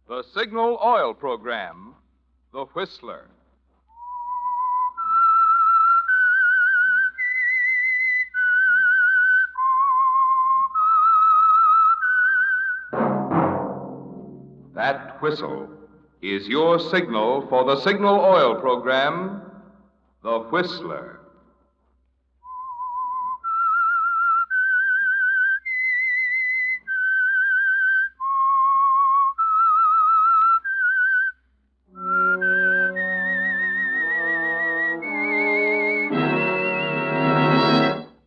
The Signal Oil Program, The Whistler. That whistle is your signal for the Signal Oil Program, The Whistler.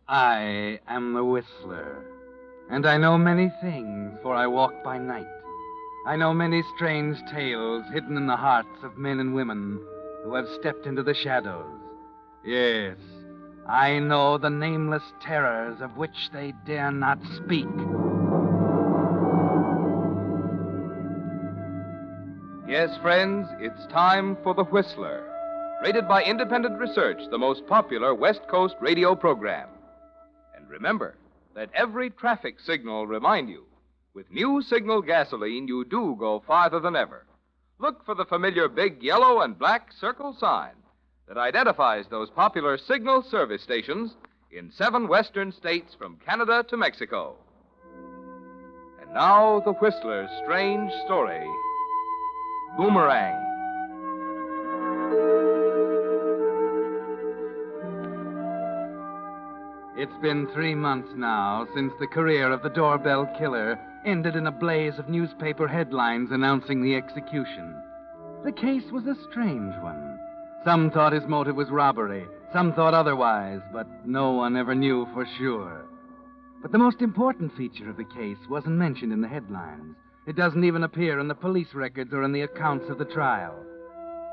I am the Whistler, and I know many things, for I walk by night. I know many strange tales hidden in the hearts of men and women who have stepped into the shadows. Yes, I know the nameless terrors of which they dare not speak. Yes, friends, it's time for The Whistler, rated by independent research the most popular West Coast radio program. And remember, let every traffic signal remind you, with new Signal gasoline, you do go farther than ever. Look for the familiar big yellow and black circle sign that identifies those popular Signal service stations in 7 western states from Canada to Mexico. And now, the Whistler's strange story, Boomerang. It's been 3 months now since the career of the doorbell killer ended in a blaze of newspaper headlines announcing the execution. The case was a strange one. Some thought his motive was robbery, some thought otherwise, but no one ever knew for sure. But the most important feature of the case wasn't mentioned in the headlines. It doesn't even appear in the police records or in the accounts of the trial.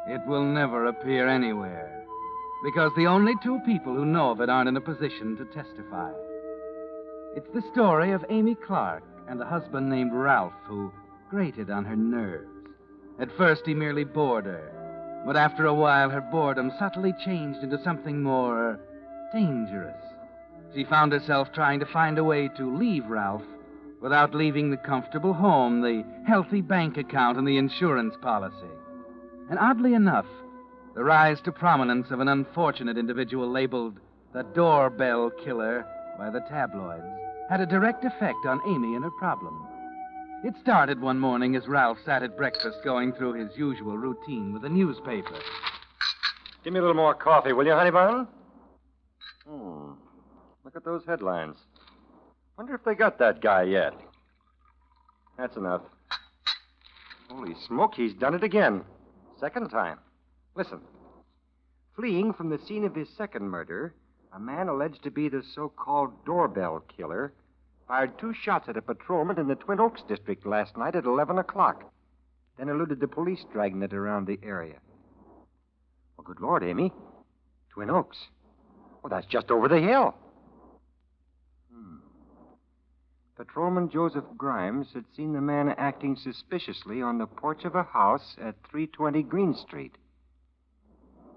It will never appear anywhere, because the only 2 people who know of it aren't in a position to testify. It's the story of Amy Clark and a husband named Ralph who grated on her nerves. At first, he merely bored her, but after a while, her boredom subtly changed into something more dangerous. She found herself trying to find a way to leave Ralph without leaving the comfortable home, the healthy bank account, and the insurance policy. And oddly enough, the rise to prominence of an unfortunate individual labeled the doorbell killer by the tabloids had a direct effect on Amy and her problem. It started one morning as Ralph sat at breakfast going through his usual routine with a newspaper. Give me a little more coffee, will you, honey bun? Look at those headlines. Wonder if they got that guy yet. That's enough. Holy smoke, he's done it again. Second time. Listen. Fleeing from the scene of his second murder, a man alleged to be the so-called doorbell killer fired 2 shots at a patrolman in the Twin Oaks district last night at 11 o'clock, then eluded the police dragnet around the area. Well, good Lord, Amy. Twin Oaks. Well, that's just over the hill. Patrolman Joseph Grimes had seen the man acting suspiciously on the porch of a house at 320 Green Street.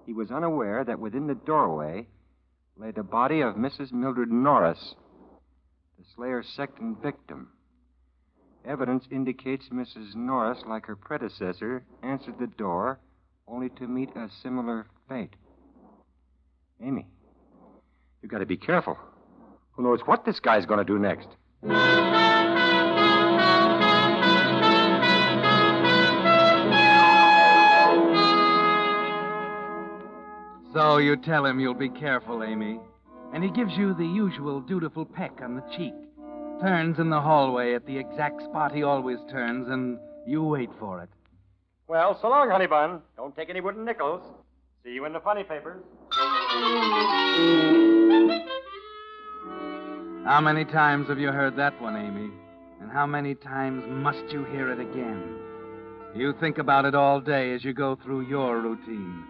He was unaware that within the doorway lay the body of Mrs. Mildred Norris, the Slayer's second victim. Evidence indicates Mrs. Norris, like her predecessor, answered the door only to meet a similar fate. Amy, you've got to be careful. Who knows what this guy's going to do next? So you tell him you'll be careful, Amy, and he gives you the usual dutiful peck on the cheek, turns in the hallway at the exact spot he always turns, and you wait for it. Well, so long, honey bun. Don't take any wooden nickels. See you in the funny papers. How many times have you heard that one, Amy? And how many times must you hear it again? You think about it all day as you go through your routine.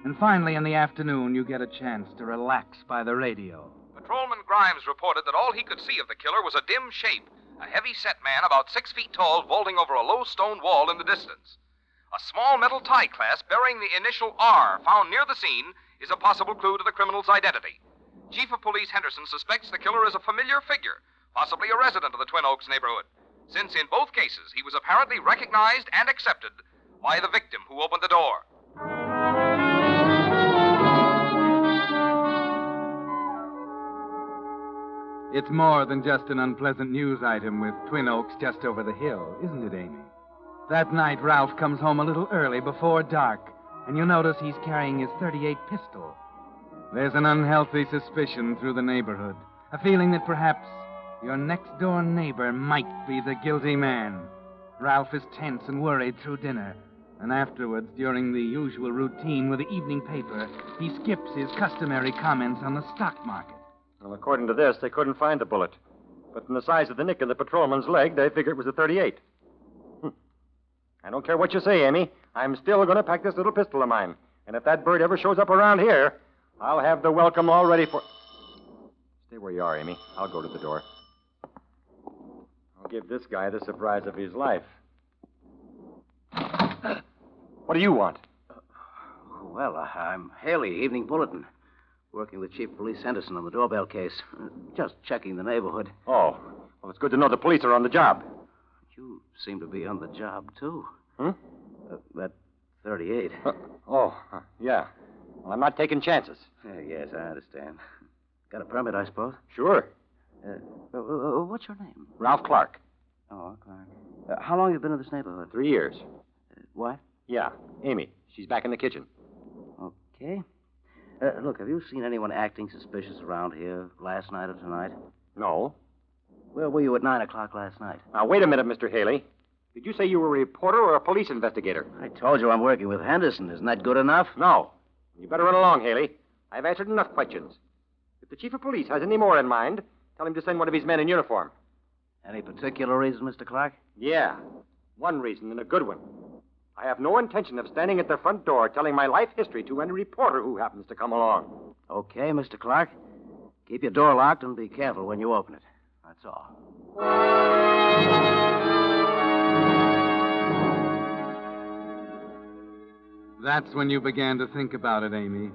And finally, in the afternoon, you get a chance to relax by the radio. Patrolman Grimes reported that all he could see of the killer was a dim shape, a heavy-set man about 6 feet tall vaulting over a low stone wall in the distance. A small metal tie clasp bearing the initial R found near the scene is a possible clue to the criminal's identity. Chief of Police Henderson suspects the killer is a familiar figure, possibly a resident of the Twin Oaks neighborhood. since in both cases he was apparently recognized and accepted by the victim who opened the door. It's more than just an unpleasant news item with Twin Oaks just over the hill, isn't it, Amy? That night, Ralph comes home a little early before dark, and you'll notice he's carrying his .38 pistol. There's an unhealthy suspicion through the neighborhood, a feeling that perhaps your next-door neighbor might be the guilty man. Ralph is tense and worried through dinner, and afterwards, during the usual routine with the evening paper, he skips his customary comments on the stock market. Well, according to this, they couldn't find the bullet. But from the size of the nick in the patrolman's leg, they figured it was a .38. I don't care what you say, Amy. I'm still going to pack this little pistol of mine. And if that bird ever shows up around here, I'll have the welcome all ready for... Stay where you are, Amy. I'll go to the door. I'll give this guy the surprise of his life. What do you want? Well, I'm Haley, Evening Bulletin. Working with Chief Police Henderson on the doorbell case. Just checking the neighborhood. Oh, well, it's good to know the police are on the job. You seem to be on the job, too. That .38. Yeah. Well, I'm not taking chances. Yes, I understand. Got a permit, I suppose? Sure. What's your name? Ralph Clark. Oh, Clark. How long have you been in this neighborhood? 3 years. What? Yeah. Amy. She's back in the kitchen. Okay. Look, have you seen anyone acting suspicious around here last night or tonight? No. Where were you at 9 o'clock last night? Now, wait a minute, Mr. Haley. Did you say you were a reporter or a police investigator? I told you I'm working with Henderson. Isn't that good enough? No. You better run along, Haley. I've answered enough questions. If the chief of police has any more in mind, tell him to send one of his men in uniform. Any particular reason, Mr. Clark? Yeah. One reason, and a good one. I have no intention of standing at the front door telling my life history to any reporter who happens to come along. Okay, Mr. Clark. Keep your door locked and be careful when you open it. That's all. That's when you began to think about it, Amy,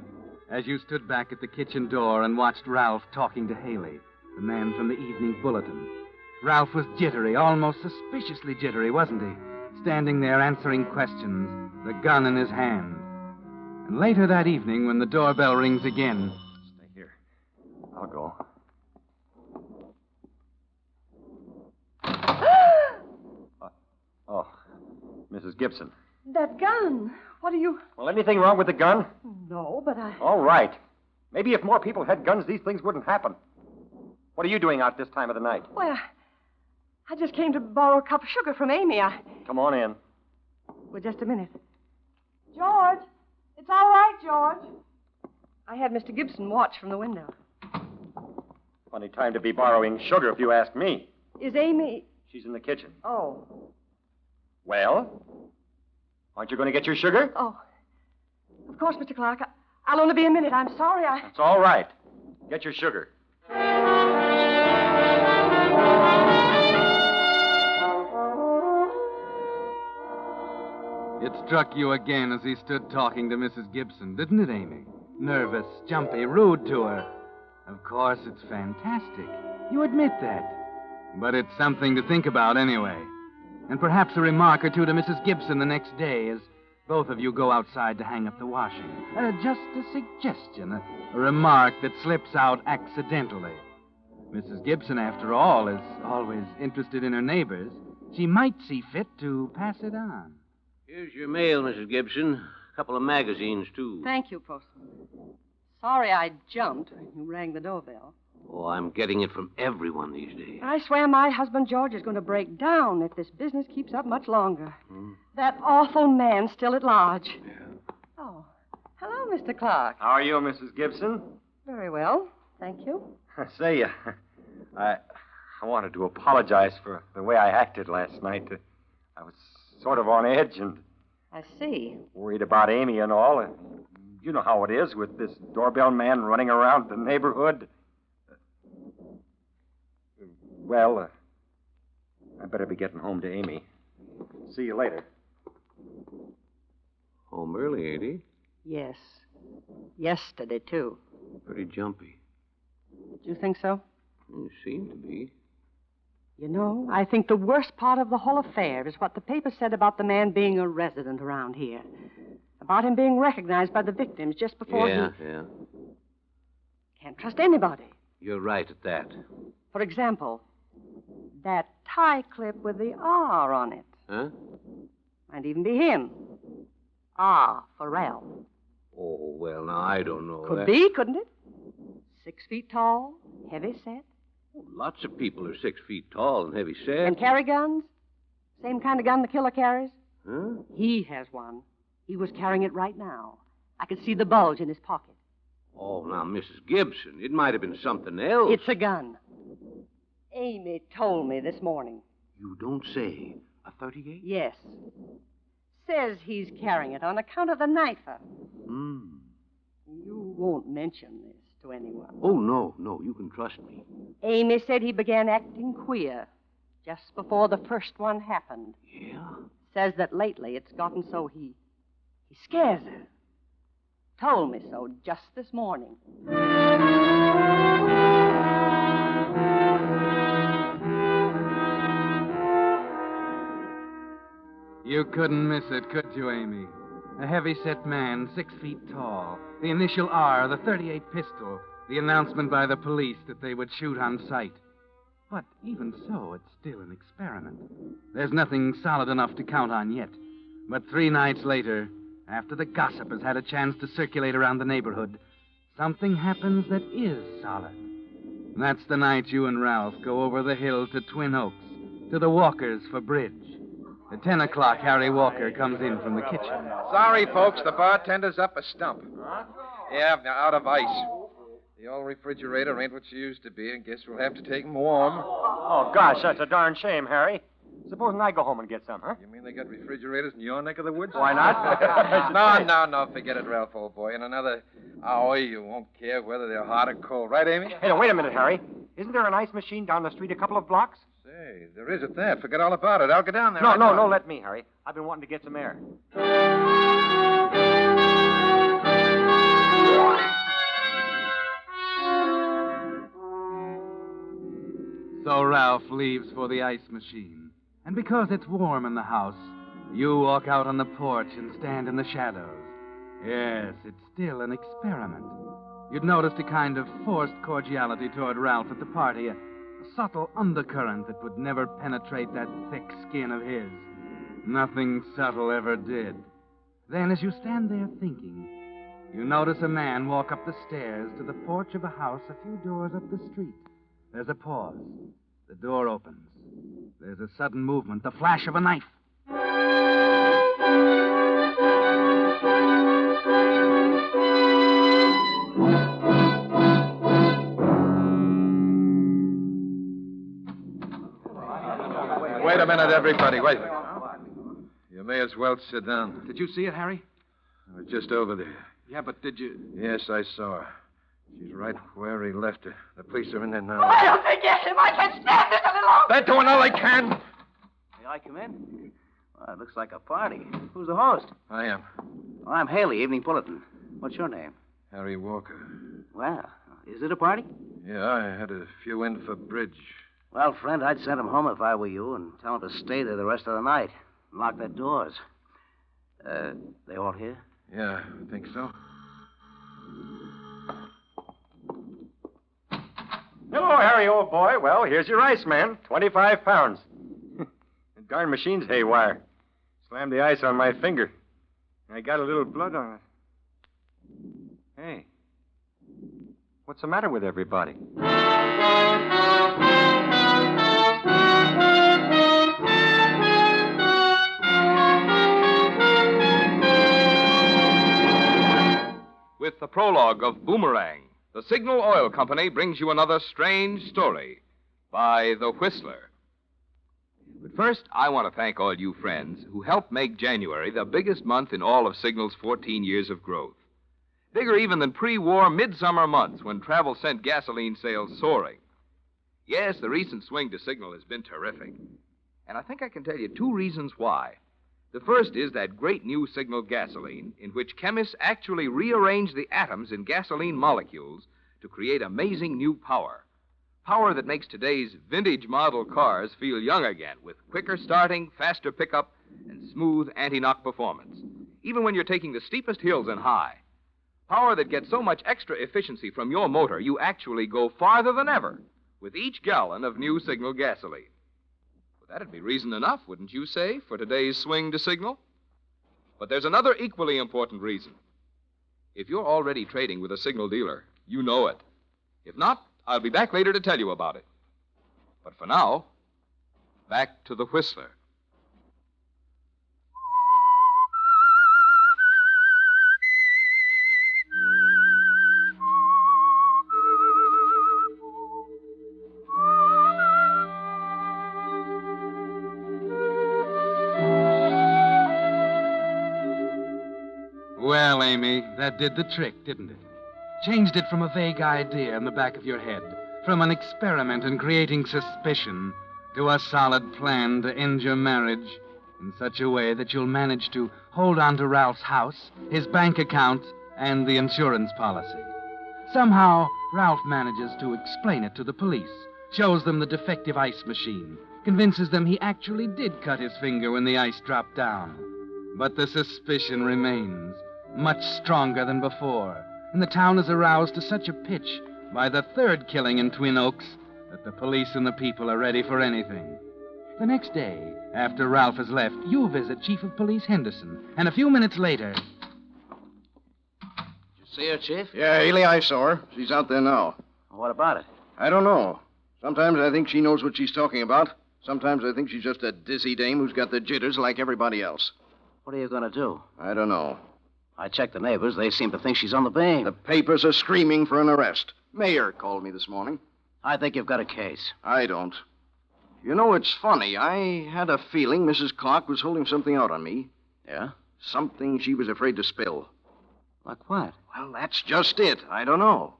as you stood back at the kitchen door and watched Ralph talking to Haley, the man from the Evening Bulletin. Ralph was jittery, almost suspiciously jittery, wasn't he? Standing there answering questions, the gun in his hand. And later that evening, when the doorbell rings again... Stay here. I'll go. Mrs. Gibson. That gun. What are you... Well, anything wrong with the gun? No, but I... All right. Maybe if more people had guns, these things wouldn't happen. What are you doing out this time of the night? Well, I just came to borrow a cup of sugar from Amy. Come on in. Well, just a minute. George. It's all right, George. I had Mr. Gibson watch from the window. Funny time to be borrowing sugar, if you ask me. Is Amy... She's in the kitchen. Oh. Well? Aren't you going to get your sugar? Oh. Of course, Mr. Clark. I'll only be a minute. I'm sorry. That's all right. Get your sugar. It struck you again as he stood talking to Mrs. Gibson, didn't it, Amy? Nervous, jumpy, rude to her. Of course, it's fantastic. You admit that. But it's something to think about anyway. And perhaps a remark or two to Mrs. Gibson the next day as both of you go outside to hang up the washing. Just a suggestion, a remark that slips out accidentally. Mrs. Gibson, after all, is always interested in her neighbors. She might see fit to pass it on. Here's your mail, Mrs. Gibson. A couple of magazines, too. Thank you, Postman. Sorry I jumped when you rang the doorbell. Oh, I'm getting it from everyone these days. I swear my husband George is going to break down if this business keeps up much longer. That awful man's still at large. Yeah. Oh. Hello, Mr. Clark. How are you, Mrs. Gibson? Very well. Thank you. Say, I wanted to apologize for the way I acted last night. I was sort of on edge and... I see. Worried about Amy and all. You know how it is with this doorbell man running around the neighborhood. Well, I better be getting home to Amy. See you later. Home early, ain't he? Yes. Yesterday, too. Pretty jumpy. Do you think so? You seem to be. You know, I think the worst part of the whole affair is what the paper said about the man being a resident around here. About him being recognized by the victims just before Yeah. Can't trust anybody. You're right at that. For example, that tie clip with the R on it. Huh? Might even be him. R for Ralph. Oh, well, now, I don't know. Could be, couldn't it? 6 feet tall, heavy set. Lots of people are 6 feet tall and heavy set. And carry guns? Same kind of gun the killer carries? Huh? He has one. He was carrying it right now. I could see the bulge in his pocket. Oh, now, Mrs. Gibson, it might have been something else. It's a gun. Amy told me this morning. You don't say. A 38? Yes. Says he's carrying it on account of the knifer. You won't mention this to anyone. Oh, no, you can trust me. Amy said he began acting queer just before the first one happened. Yeah? Says that lately it's gotten so he scares her. Told me so just this morning. You couldn't miss it, could you, Amy? A heavy-set man, 6 feet tall. The initial R, the .38 pistol. The announcement by the police that they would shoot on sight. But even so, it's still an experiment. There's nothing solid enough to count on yet. But 3 nights later, after the gossip has had a chance to circulate around the neighborhood, something happens that is solid. That's the night you and Ralph go over the hill to Twin Oaks, to the Walkers for bridge. At 10 o'clock, Harry Walker comes in from the kitchen. Sorry, folks, the bartender's up a stump. Yeah, out of ice. The old refrigerator ain't what she used to be, and guess we'll have to take 'em warm. Oh, gosh, that's a darn shame, Harry. Supposing I go home and get some, huh? You mean they got refrigerators in your neck of the woods? Why not? No, forget it, Ralph, old boy. In another hour, you won't care whether they're hot or cold. Right, Amy? Hey, now, wait a minute, Harry. Isn't there an ice machine down the street a couple of blocks? Say, there is at that. Forget all about it. I'll go down there. No, let me, Harry. I've been wanting to get some air. So Ralph leaves for the ice machine. And because it's warm in the house, you walk out on the porch and stand in the shadows. Yes, it's still an experiment. You'd noticed a kind of forced cordiality toward Ralph at the party, a subtle undercurrent that would never penetrate that thick skin of his. Nothing subtle ever did. Then, as you stand there thinking, you notice a man walk up the stairs to the porch of a house a few doors up the street. There's a pause. The door opens. There's a sudden movement, the flash of a knife. Wait a minute, everybody. Wait. You may as well sit down. Did you see it, Harry? I was just over there. Yeah, but did you... Yes, I saw her. She's right where he left her. The police are in there now. I don't think get him. I can't stand this any longer. They're doing all they can. May I come in? Well, it looks like a party. Who's the host? I am. Well, I'm Haley, Evening Bulletin. What's your name? Harry Walker. Well, is it a party? Yeah, I had a few in for bridge. Well, friend, I'd send them home if I were you and tell them to stay there the rest of the night. Lock their doors. They all here? Yeah, I think so. Hello, Harry, old boy. Well, here's your ice, man. 25 pounds. The darn machine's haywire. Slammed the ice on my finger. I got a little blood on it. Hey, what's the matter with everybody? With the prologue of Boomerang, the Signal Oil Company brings you another strange story by The Whistler. But first, I want to thank all you friends who helped make January the biggest month in all of Signal's 14 years of growth. Bigger even than pre-war midsummer months when travel sent gasoline sales soaring. Yes, the recent swing to Signal has been terrific. And I think I can tell you 2 reasons why. The first is that great new Signal gasoline, in which chemists actually rearrange the atoms in gasoline molecules to create amazing new power. Power that makes today's vintage model cars feel young again with quicker starting, faster pickup, and smooth anti-knock performance, even when you're taking the steepest hills and high. Power that gets so much extra efficiency from your motor, you actually go farther than ever with each gallon of new Signal gasoline. Well, that'd be reason enough, wouldn't you say, for today's swing to Signal? But there's another equally important reason. If you're already trading with a Signal dealer, you know it. If not, I'll be back later to tell you about it. But for now, back to the Whistler. Well, Amy, that did the trick, didn't it? Changed it from a vague idea in the back of your head, from an experiment in creating suspicion, to a solid plan to end your marriage in such a way that you'll manage to hold on to Ralph's house, his bank account, and the insurance policy. Somehow, Ralph manages to explain it to the police, shows them the defective ice machine, convinces them he actually did cut his finger when the ice dropped down. But the suspicion remains, much stronger than before, and the town is aroused to such a pitch by the third killing in Twin Oaks that the police and the people are ready for anything. The next day, after Ralph has left, you visit Chief of Police Henderson, and a few minutes later... Did you see her, Chief? Yeah, Haley, I saw her. She's out there now. What about it? I don't know. Sometimes I think she knows what she's talking about. Sometimes I think she's just a dizzy dame who's got the jitters like everybody else. What are you going to do? I don't know. I checked the neighbors. They seem to think she's on the beam. The papers are screaming for an arrest. Mayor called me this morning. I think you've got a case. I don't. You know, it's funny. I had a feeling Mrs. Clark was holding something out on me. Yeah? Something she was afraid to spill. Like what? Well, that's just it. I don't know.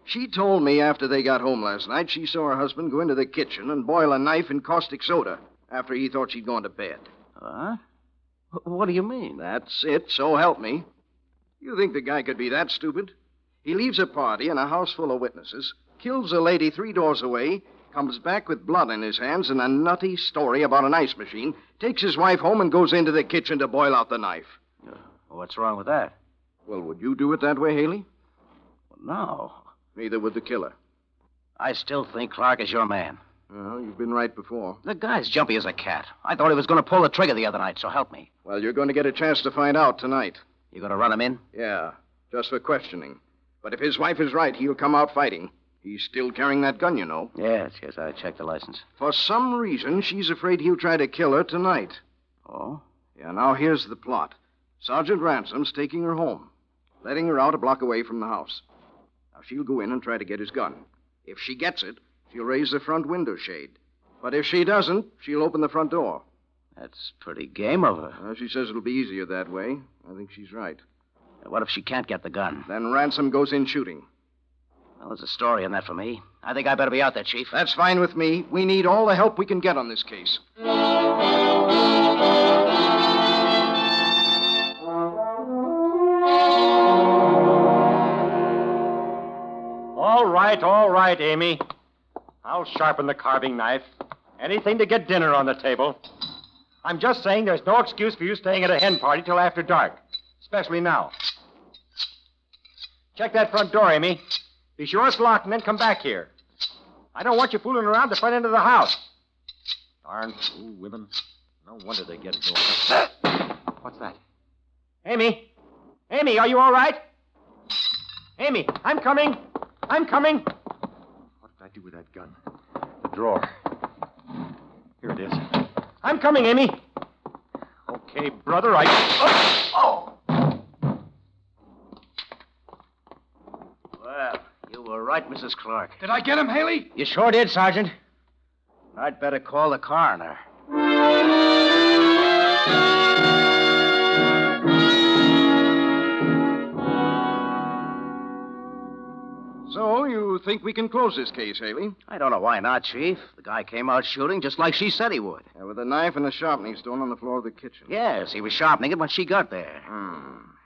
She told me after they got home last night she saw her husband go into the kitchen and boil a knife in caustic soda after he thought she'd gone to bed. What? What do you mean? That's it, so help me. You think the guy could be that stupid? He leaves a party in a house full of witnesses, kills a lady 3 doors away, comes back with blood in his hands and a nutty story about an ice machine, takes his wife home and goes into the kitchen to boil out the knife. What's wrong with that? Well, would you do it that way, Haley? No. Neither would the killer. I still think Clark is your man. Well, you've been right before. The guy's jumpy as a cat. I thought he was going to pull the trigger the other night, so help me. Well, you're going to get a chance to find out tonight. You going to run him in? Yeah, just for questioning. But if his wife is right, he'll come out fighting. He's still carrying that gun, you know. Yes, I checked the license. For some reason, she's afraid he'll try to kill her tonight. Oh? Yeah, now here's the plot. Sergeant Ransom's taking her home, letting her out a block away from the house. Now, she'll go in and try to get his gun. If she gets it, she'll raise the front window shade. But if she doesn't, she'll open the front door. That's pretty game of her. She says it'll be easier that way. I think she's right. What if she can't get the gun? Then Ransom goes in shooting. Well, there's a story in that for me. I think I better be out there, Chief. That's fine with me. We need all the help we can get on this case. All right, Amy. I'll sharpen the carving knife. Anything to get dinner on the table. I'm just saying there's no excuse for you staying at a hen party till after dark, especially now. Check that front door, Amy. Be sure it's locked and then come back here. I don't want you fooling around the front end of the house. Darn fool women. No wonder they get it going. What's that? Amy? Amy, are you all right? Amy, I'm coming. I'm coming. What did I do with that gun? The drawer. Here it is. I'm coming, Amy. Okay, brother, Oh! Well, you were right, Mrs. Clark. Did I get him, Haley? You sure did, Sergeant. I'd better call the coroner. So, you think we can close this case, Haley? I don't know why not, Chief. The guy came out shooting just like she said he would. Yeah, with a knife and a sharpening stone on the floor of the kitchen. Yes, he was sharpening it when she got there.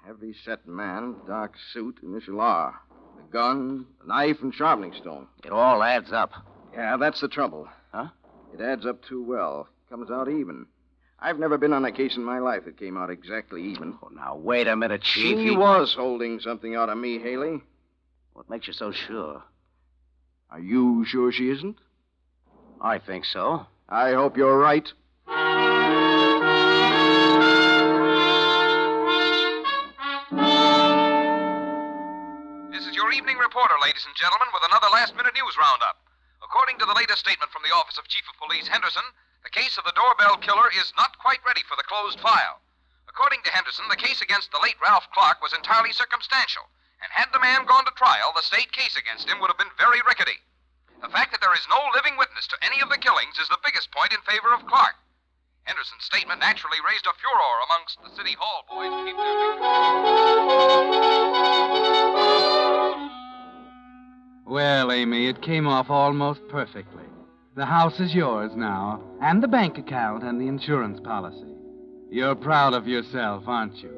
Heavy-set man, dark suit, initial R. The gun, the knife, and sharpening stone. It all adds up. Yeah, that's the trouble. Huh? It adds up too well. Comes out even. I've never been on a case in my life that came out exactly even. Oh, now, wait a minute, Chief. She was holding something out of me, Haley. What makes you so sure? Are you sure she isn't? I think so. I hope you're right. This is your evening reporter, ladies and gentlemen, with another last-minute news roundup. According to the latest statement from the Office of Chief of Police Henderson, the case of the doorbell killer is not quite ready for the closed file. According to Henderson, the case against the late Ralph Clark was entirely circumstantial, and had the man gone to trial, the state case against him would have been very rickety. The fact that there is no living witness to any of the killings is the biggest point in favor of Clark. Henderson's statement naturally raised a furor amongst the City Hall boys to keep their Well, Amy, it came off almost perfectly. The house is yours now, and the bank account and the insurance policy. You're proud of yourself, aren't you?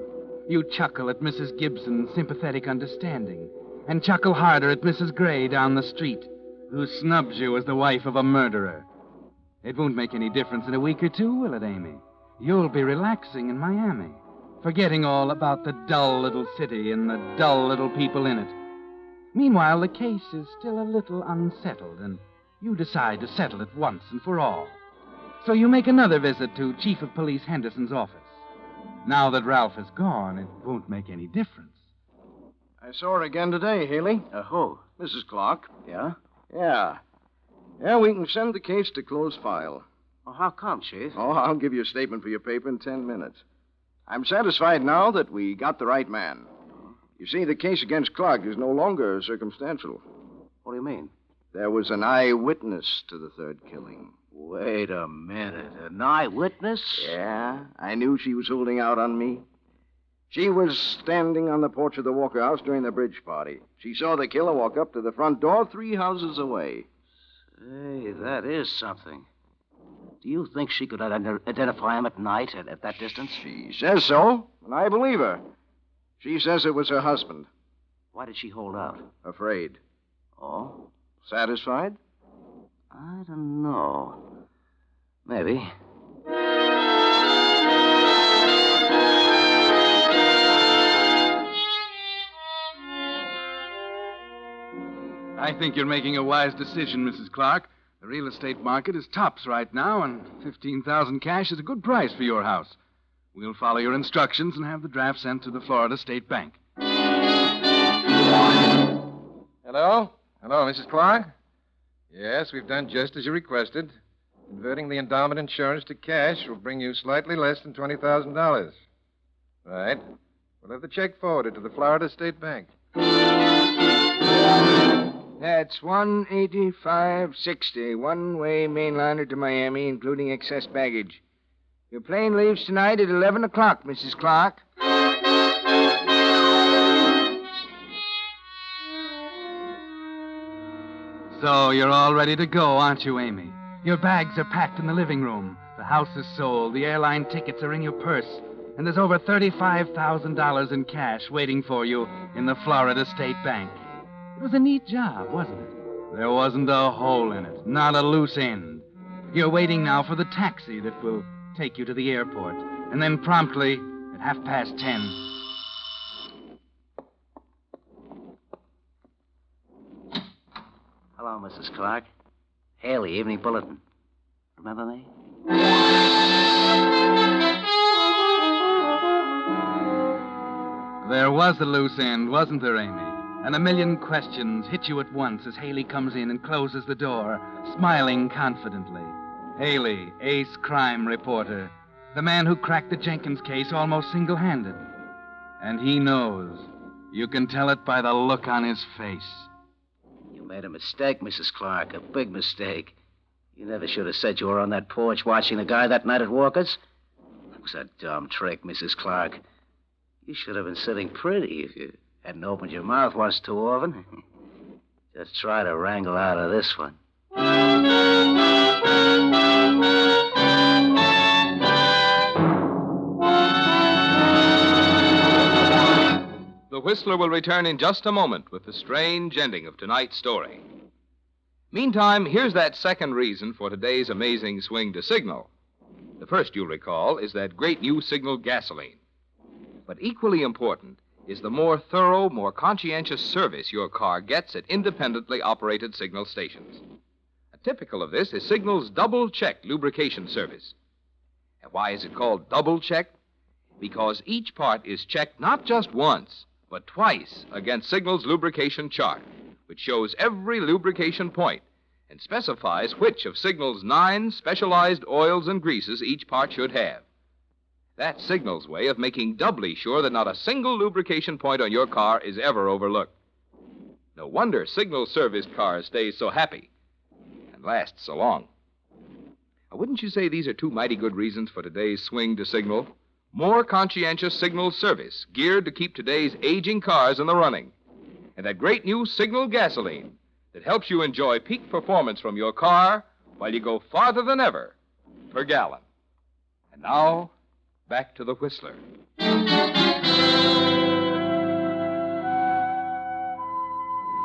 You chuckle at Mrs. Gibson's sympathetic understanding, and chuckle harder at Mrs. Gray down the street, who snubs you as the wife of a murderer. It won't make any difference in a week or two, will it, Amy? You'll be relaxing in Miami, forgetting all about the dull little city and the dull little people in it. Meanwhile, the case is still a little unsettled, and you decide to settle it once and for all. So you make another visit to Chief of Police Henderson's office. Now that Ralph is gone, it won't make any difference. I saw her again today, Haley. Who? Mrs. Clark. Yeah? Yeah. Yeah, we can send the case to close file. Well, how come, Chief? Oh, I'll give you a statement for your paper in 10 minutes. I'm satisfied now that we got the right man. You see, the case against Clark is no longer circumstantial. What do you mean? There was an eyewitness to the third killing. Wait a minute. An eyewitness? Yeah, I knew she was holding out on me. She was standing on the porch of the Walker house during the bridge party. She saw the killer walk up to the front door 3 houses away. Hey, that is something. Do you think she could identify him at night at that distance? She says so, and I believe her. She says it was her husband. Why did she hold out? Afraid. Oh? Satisfied? I don't know. Maybe. I think you're making a wise decision, Mrs. Clark. The real estate market is tops right now, and $15,000 cash is a good price for your house. We'll follow your instructions and have the draft sent to the Florida State Bank. Hello? Hello, Mrs. Clark? Yes, we've done just as you requested. Converting the endowment insurance to cash will bring you slightly less than $20,000. Right. We'll have the check forwarded to the Florida State Bank. That's $185.60, one-way mainliner to Miami, including excess baggage. Your plane leaves tonight at 11 o'clock, Mrs. Clark. So you're all ready to go, aren't you, Amy? Your bags are packed in the living room. The house is sold. The airline tickets are in your purse. And there's over $35,000 in cash waiting for you in the Florida State Bank. It was a neat job, wasn't it? There wasn't a hole in it, not a loose end. You're waiting now for the taxi that will take you to the airport. And then promptly, at 10:30. Hello, Mrs. Clark. Haley, Evening Bulletin. Remember me? There was a loose end, wasn't there, Amy? And a million questions hit you at once as Haley comes in and closes the door, smiling confidently. Haley, ace crime reporter. The man who cracked the Jenkins case almost single-handed. And he knows. You can tell it by the look on his face. You made a mistake, Mrs. Clark, a big mistake. You never should have said you were on that porch watching the guy that night at Walker's. It was a dumb trick, Mrs. Clark. You should have been sitting pretty if you hadn't opened your mouth once too often. Just try to wrangle out of this one. The Whistler will return in just a moment with the strange ending of tonight's story. Meantime, here's that second reason for today's amazing swing to signal. The first, you'll recall, is that great new signal gasoline. But equally important is the more thorough, more conscientious service your car gets at independently operated signal stations. Typical of this is Signal's double-check lubrication service. And why is it called double-check? Because each part is checked not just once, but twice against Signal's lubrication chart, which shows every lubrication point and specifies which of Signal's 9 specialized oils and greases each part should have. That's Signal's way of making doubly sure that not a single lubrication point on your car is ever overlooked. No wonder Signal serviced cars stay so happy and last so long. Now, wouldn't you say these are two mighty good reasons for today's swing to Signal? More conscientious Signal service geared to keep today's aging cars in the running. And that great new Signal gasoline that helps you enjoy peak performance from your car while you go farther than ever per gallon. And now, back to the Whistler.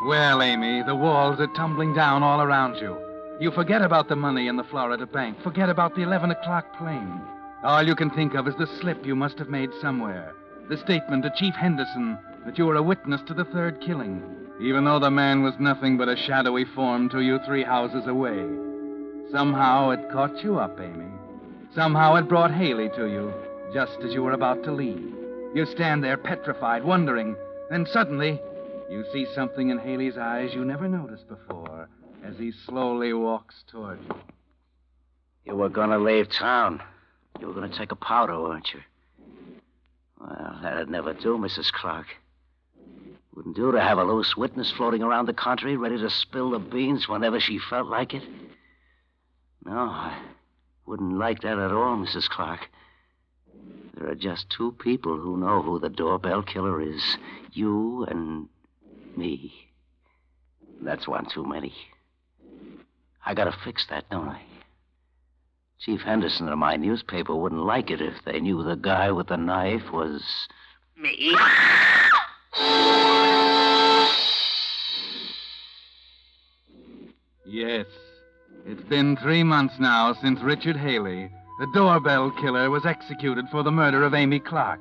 Well, Amy, the walls are tumbling down all around you. You forget about the money in the Florida bank. Forget about the 11 o'clock plane. All you can think of is the slip you must have made somewhere. The statement to Chief Henderson that you were a witness to the third killing, even though the man was nothing but a shadowy form to you 3 houses away. Somehow it caught you up, Amy. Somehow it brought Haley to you, just as you were about to leave. You stand there petrified, wondering, then suddenly you see something in Haley's eyes you never noticed before as he slowly walks toward you. You were going to leave town. You were going to take a powder, weren't you? Well, that'd never do, Mrs. Clark. Wouldn't do to have a loose witness floating around the country ready to spill the beans whenever she felt like it. No, I wouldn't like that at all, Mrs. Clark. There are just 2 people who know who the doorbell killer is. You and me. That's one too many. I gotta fix that, don't I? Chief Henderson and my newspaper wouldn't like it if they knew the guy with the knife was me. Yes. It's been 3 months now since Richard Haley, the doorbell killer, was executed for the murder of Amy Clark.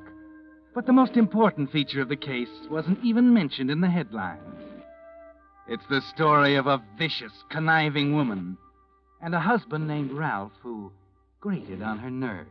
But the most important feature of the case wasn't even mentioned in the headlines. It's the story of a vicious, conniving woman and a husband named Ralph who grated on her nerves.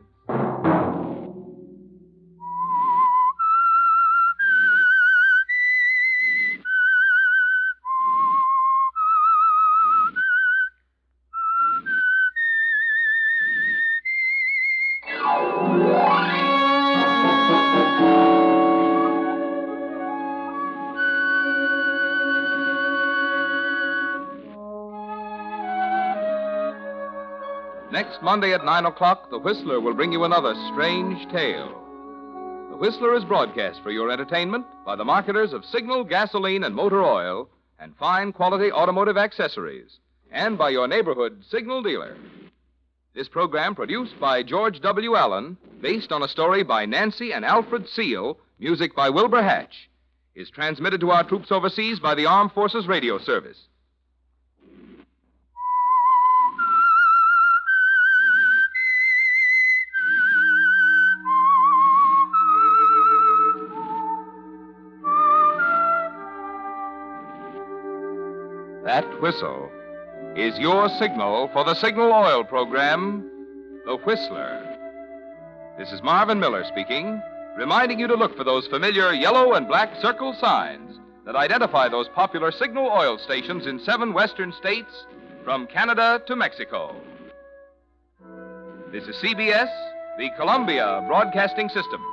Next Monday at 9 o'clock, The Whistler will bring you another strange tale. The Whistler is broadcast for your entertainment by the marketers of Signal gasoline and motor oil and fine quality automotive accessories, and by your neighborhood Signal dealer. This program, produced by George W. Allen, based on a story by Nancy and Alfred Seal, music by Wilbur Hatch, is transmitted to our troops overseas by the Armed Forces Radio Service. That whistle is your signal for the Signal Oil program, The Whistler. This is Marvin Miller speaking, reminding you to look for those familiar yellow and black circle signs that identify those popular Signal Oil stations in 7 western states from Canada to Mexico. This is CBS, the Columbia Broadcasting System.